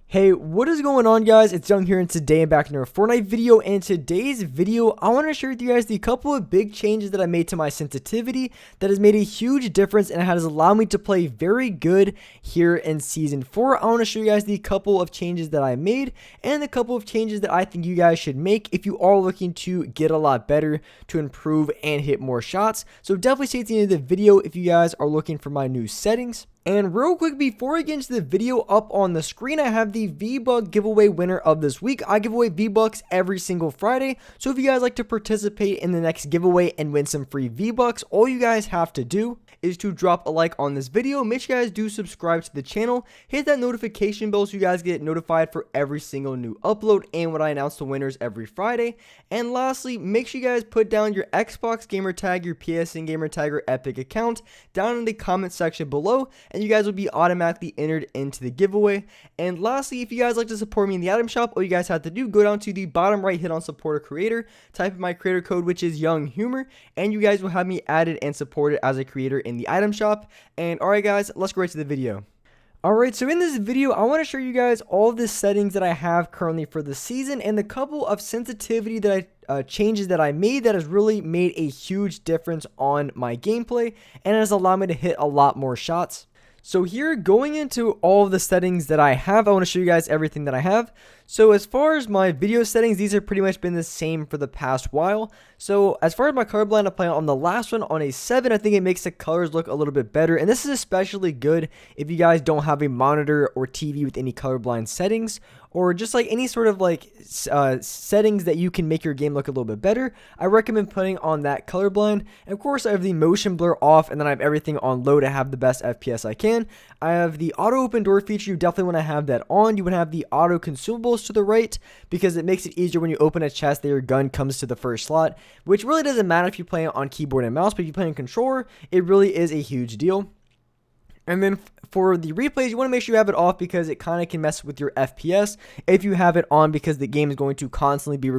Hey, what is going on, guys? It's Young here, and today I'm back in a Fortnite video. And today's video, I want to share with you guys the couple of big changes that I made to my sensitivity that has made a huge difference and has allowed me to play very good here in Season 4. I want to show you guys the couple of changes that I made and the couple of changes that I think you guys should make if you are looking to get a lot better, to improve, and hit more shots. So definitely stay to the end of the video if you guys are looking for my new settings. And real quick, before I get into the video, up on the screen, I have the V-Buck giveaway winner of this week. I give away V-Bucks every single Friday. So if you guys like to participate in the next giveaway and win some free V-Bucks, all you guys have to do is to drop a like on this video. Make sure you guys do subscribe to the channel. Hit that notification bell so you guys get notified for every single new upload and when I announce the winners every Friday. And lastly, make sure you guys put down your Xbox gamer tag, your PSN gamer tag, or Epic account down in the comment section below, and you guys will be automatically entered into the giveaway. And lastly, if you guys like to support me in the item shop, all you guys have to do, go down to the bottom right, hit on support a creator, type in my creator code, which is Young Humor, and you guys will have me added and supported as a creator in the item shop. And alright guys, let's go right to the video. Alright, so in this video, I want to show you guys all of the settings that I have currently for the season and the couple of sensitivity that changes that I made that has really made a huge difference on my gameplay and has allowed me to hit a lot more shots. So here, going into all of the settings that I have, I want to show you guys everything that I have. So as far as my video settings, these have pretty much been the same for the past while. So as far as my colorblind, I play on the last one on a 7. I think it makes the colors look a little bit better. And this is especially good if you guys don't have a monitor or TV with any colorblind settings, or just like any sort of like settings that you can make your game look a little bit better. I recommend putting on that colorblind. And of course, I have the motion blur off, and then I have everything on low to have the best FPS I can. I have the auto open door feature. You definitely want to have that on. You would have the auto consumables to the right because it makes it easier when you open a chest that your gun comes to the first slot, which really doesn't matter if you play on keyboard and mouse, but if you play on controller, it really is a huge deal. And then for the replays, you want to make sure you have it off because it kind of can mess with your FPS if you have it on, because the game is going to constantly be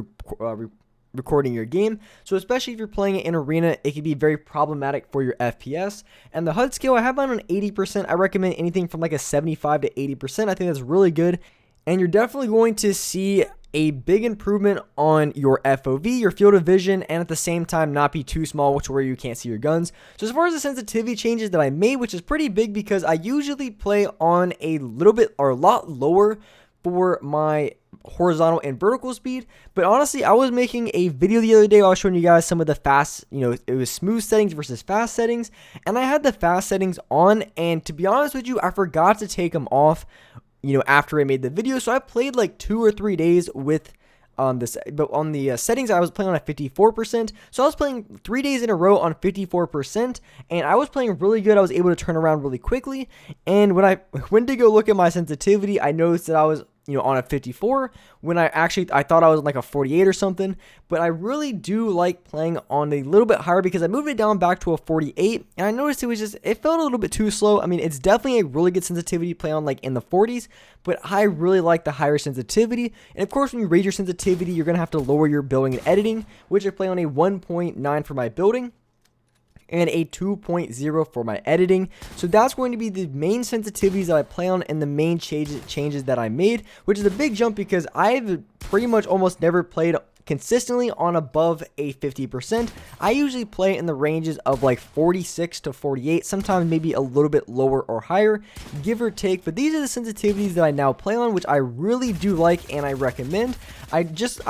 recording your game. So especially if you're playing it in arena, it can be very problematic for your FPS. And the HUD scale, I have mine on 80%. I recommend anything from like a 75 to 80%. I think that's really good. And you're definitely going to see a big improvement on your FOV, your field of vision, and at the same time not be too small to where you can't see your guns. So as far as the sensitivity changes that I made, which is pretty big because I usually play on a little bit or a lot lower for my horizontal and vertical speed, but honestly, I was making a video the other day. I was showing you guys some of the fast, it was smooth settings versus fast settings, and I had the fast settings on, and to be honest with you, I forgot to take them off after I made the video. So I played like 2 or 3 days with this, but on the settings, I was playing on a 54%. So I was playing 3 days in a row on 54%, and I was playing really good. I was able to turn around really quickly. And when I went to go look at my sensitivity, I noticed that I was on a 54 when I thought I was like a 48 or something. But I really do like playing on a little bit higher because I moved it down back to a 48, and I noticed it felt a little bit too slow. I mean, it's definitely a really good sensitivity to play on like in the 40s, but I really like the higher sensitivity. And of course, when you raise your sensitivity, you're gonna have to lower your building and editing, which I play on a 1.9 for my building and a 2.0 for my editing. So that's going to be the main sensitivities that I play on and the main changes that I made, which is a big jump because I've pretty much almost never played consistently on above a 50%. I usually play in the ranges of like 46 to 48, sometimes maybe a little bit lower or higher, give or take. But these are the sensitivities that I now play on, which I really do like and I recommend. I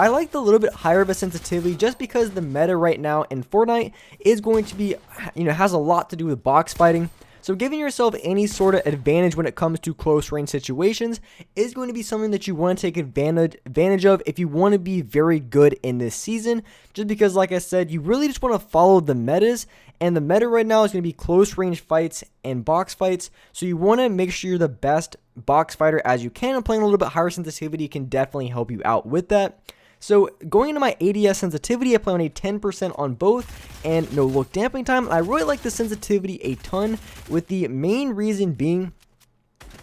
like the little bit higher of a sensitivity just because the meta right now in Fortnite is going to be, has a lot to do with box fighting. So giving yourself any sort of advantage when it comes to close range situations is going to be something that you want to take advantage of if you want to be very good in this season. Just because, like I said, you really just want to follow the metas. And the meta right now is going to be close range fights and box fights. So you want to make sure you're the best box fighter as you can. And playing a little bit higher sensitivity can definitely help you out with that. So going into my ADS sensitivity, I play on a 10% on both and no look dampening time. I really like the sensitivity a ton, with the main reason being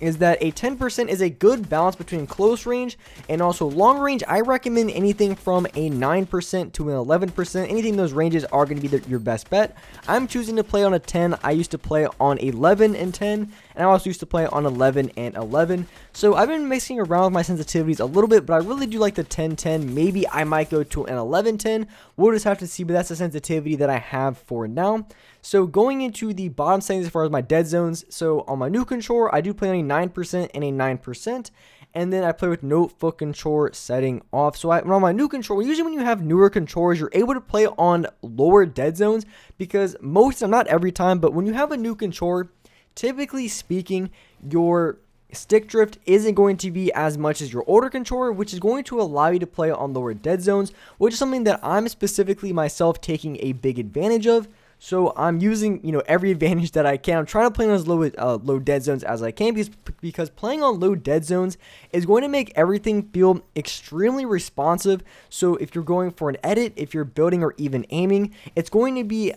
is that a 10% is a good balance between close range and also long range. I recommend anything from a 9% to an 11%. Anything in those ranges are going to be your best bet. I'm choosing to play on a 10. I used to play on 11 and 10, and I also used to play on 11 and 11. So I've been mixing around with my sensitivities a little bit, but I really do like the 10-10. Maybe I might go to an 11-10. We'll just have to see, but that's the sensitivity that I have for now. So going into the bottom settings as far as my dead zones, so on my new controller, I do play on a 9% and a 9%, and then I play with no foot controller setting off. So on my new controller, usually when you have newer controllers, you're able to play on lower dead zones because not every time, but when you have a new controller, typically speaking, your stick drift isn't going to be as much as your older controller, which is going to allow you to play on lower dead zones, which is something that I'm specifically myself taking a big advantage of. So I'm using, every advantage that I can. I'm trying to play on as low dead zones as I can because playing on low dead zones is going to make everything feel extremely responsive. So if you're going for an edit, if you're building or even aiming, it's going to be,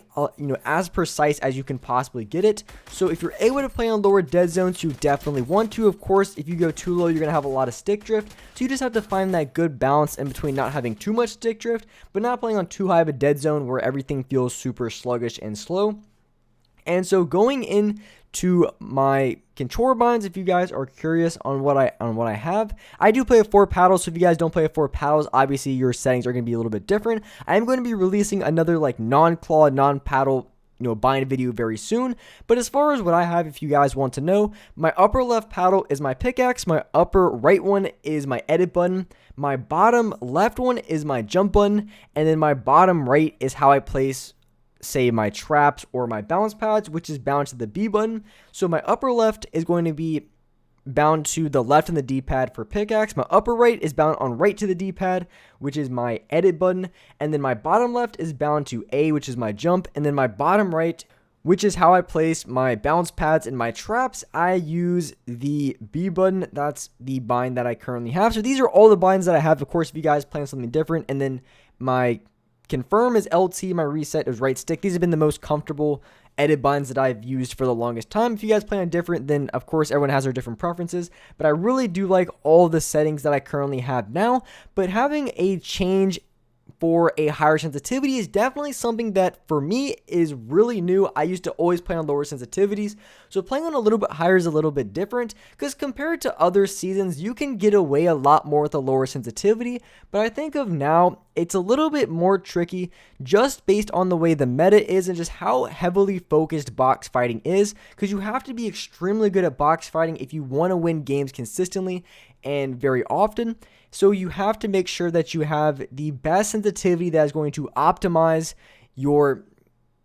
as precise as you can possibly get it. So if you're able to play on lower dead zones, you definitely want to. Of course, if you go too low, you're going to have a lot of stick drift. So you just have to find that good balance in between not having too much stick drift, but not playing on too high of a dead zone where everything feels super sluggish and slow. And so going into my controller binds, if you guys are curious on what I have, I do play a 4 paddles. So if you guys don't play a 4 paddles, obviously your settings are going to be a little bit different. I am going to be releasing another non-claw, non-paddle bind video very soon. But as far as what I have, if you guys want to know, my upper left paddle is my pickaxe, my upper right one is my edit button, my bottom left one is my jump button, and then my bottom right is how I place, say, my traps or my bounce pads, which is bound to the B button. So my upper left is going to be bound to the left in the D-pad for pickaxe. My upper right is bound on right to the D-pad, which is my edit button. And then my bottom left is bound to A, which is my jump. And then my bottom right, which is how I place my bounce pads and my traps, I use the B button. That's the bind that I currently have. So these are all the binds that I have. Of course, if you guys plan something different, and then my confirm is LT, my reset is right stick. These have been the most comfortable edit binds that I've used for the longest time. If you guys plan on different, then of course everyone has their different preferences, but I really do like all the settings that I currently have now. But having a change for a higher sensitivity is definitely something that for me is really new. I used to always play on lower sensitivities, so playing on a little bit higher is a little bit different because compared to other seasons, you can get away a lot more with a lower sensitivity. But I think of now, it's a little bit more tricky just based on the way the meta is and just how heavily focused box fighting is, because you have to be extremely good at box fighting if you want to win games consistently and very often. So you have to make sure that you have the best sensitivity that is going to optimize your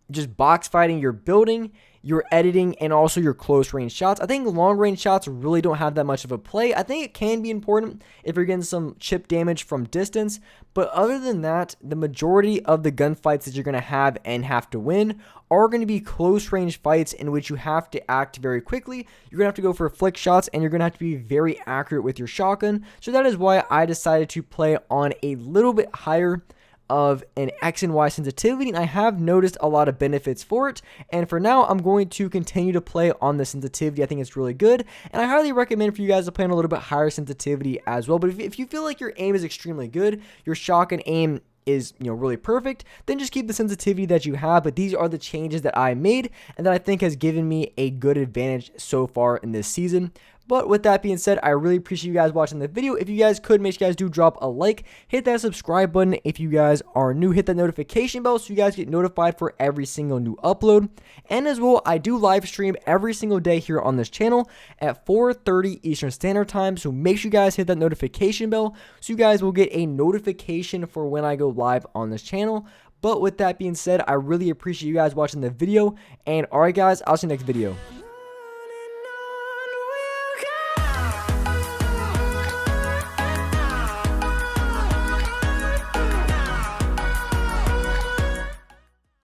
just box fighting, your building, your editing, and also your close range shots. I think long range shots really don't have that much of a play. I think it can be important if you're getting some chip damage from distance, but other than that, the majority of the gunfights that you're going to have and have to win are going to be close range fights in which you have to act very quickly. You're going to have to go for flick shots, and you're going to have to be very accurate with your shotgun. So that is why I decided to play on a little bit higher of an X and Y sensitivity, and I have noticed a lot of benefits for it. And for now, I'm going to continue to play on the sensitivity. I think it's really good, and I highly recommend for you guys to play on a little bit higher sensitivity as well. But if you feel like your aim is extremely good, your shotgun aim is really perfect, then just keep the sensitivity that you have. But these are the changes that I made and that I think has given me a good advantage so far in this season. But with that being said, I really appreciate you guys watching the video. If you guys could, make sure you guys do drop a like, hit that subscribe button if you guys are new, hit that notification bell so you guys get notified for every single new upload. And as well, I do live stream every single day here on this channel at 4:30 Eastern Standard Time, so make sure you guys hit that notification bell so you guys will get a notification for when I go live on this channel. But with that being said, I really appreciate you guys watching the video, and alright guys, I'll see you next video.